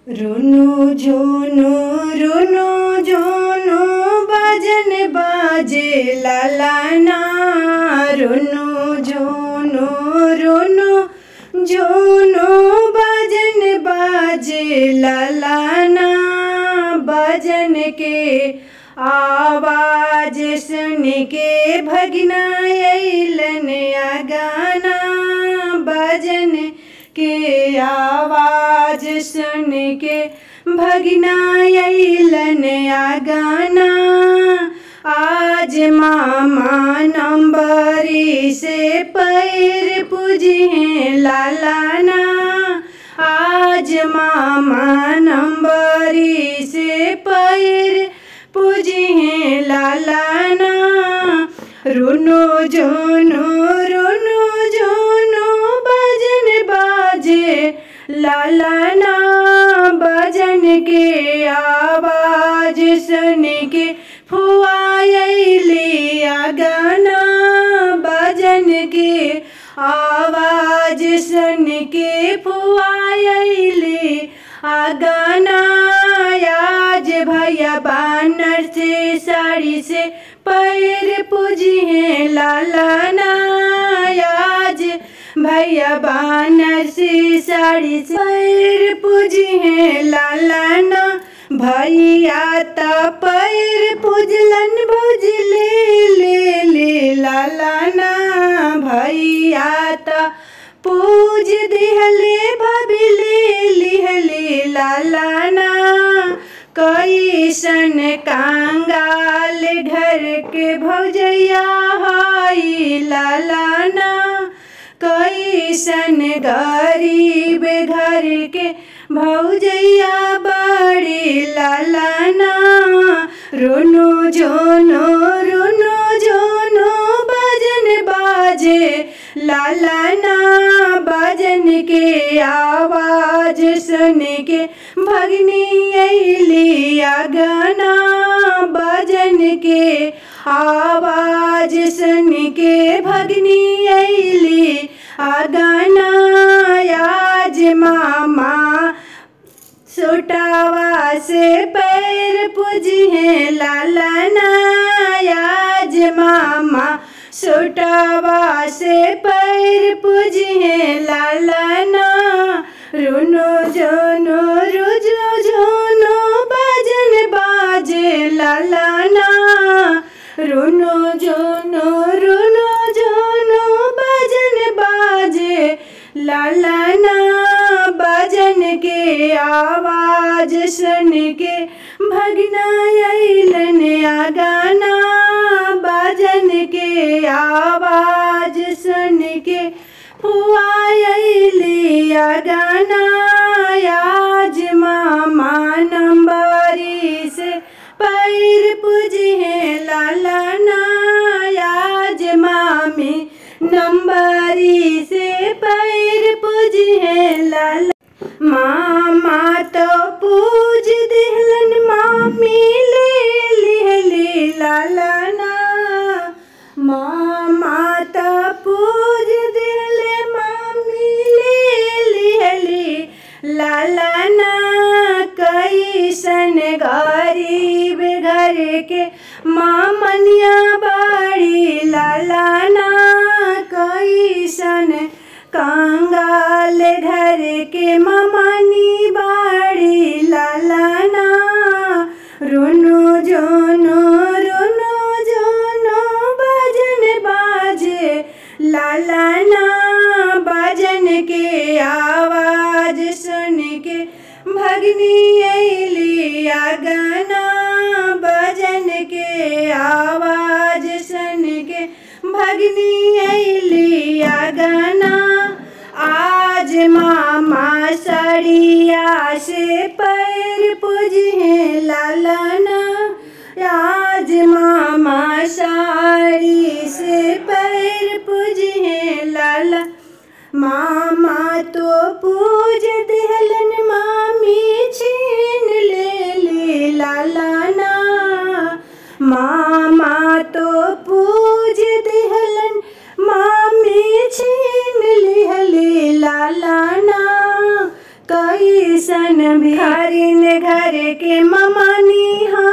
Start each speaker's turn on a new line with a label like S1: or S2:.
S1: रुनु झुनु बाजन बाजे लालाना। रुनु झुनु बाजन बाजे लालाना। बाजन के आवाज सुन के भगना अइलन आगाना। बाजन के आवाज सुन के भगना अइलन आगाना। आज मामा नंबरी से पैर पूजे लालाना। आज मामा नंबरी से पैर पूजे लालाना। रुनु झुनु बाजन बाजे लालाना। बाजन के आवाज सुन के फुआ अइली आगाना। बाजन के आवाज सुन के फुआ अइली आगाना। आज भैया बानर से साड़ी से पैर पूजे लालाना। आज भैया बानर से साड़ी से पैर पूजे लालाना। भैया ता पैर पूजलन भुजले ले लालाना। भैया ता पूज दिहले भबिले लिहले लालाना। कैसन कांगाल घर के भौजैया हाई लालाना। कैसन गरीब घर के भौजैया बड़ी लालाना। रुनु झुनु बाजन बाजे लालाना। बाजन के आवाज सुन के भगनी अइली आगाना। बाजन के आवाज सुन के भगनी अइली आगाना। आज मामा सोटावा से पैर पूजे लालाना। आज मामा सोटावा से पैर पूजे लालाना। रुनु झुनु बाजन बाजे लालाना। रुनु झुनु बाजन बाजे लालाना। बाजन के आवाज सुन के भगना अइलन आगाना। बाजन के आवाज सुन के फुआ अइली आगाना। आज मामा नंबरी से पैर पूजे लालाना। आज मामी नंबरी से पैर पूजे लाला। मामा तो पूज दिहलन मामी ले लिहले लालाना। मामा तो पूज दिहले मामी ले लिहले लालाना। कैसन गरीब घर के मामनिया बड़ी लालाना। कैसन कंगाल घर के मामनी बड़ी लालाना। रुनु झुनु बाजन बाजे लालाना। बाजन के आवाज सुन के भगनी अइली आगाना। बाजन के आवाज सुन के भगनी अइली आगाना। आज मामा साड़िया से पैर पूजे लालाना। आज मामा साड़ी से पैर पूजे लाला। मामा तो पूज दिहलन मामी छीन ले लालाना। मामा तो पूज दिहलन मामी छीन लिहले लालाना। कैसन भी हरिन घर के ममानी हम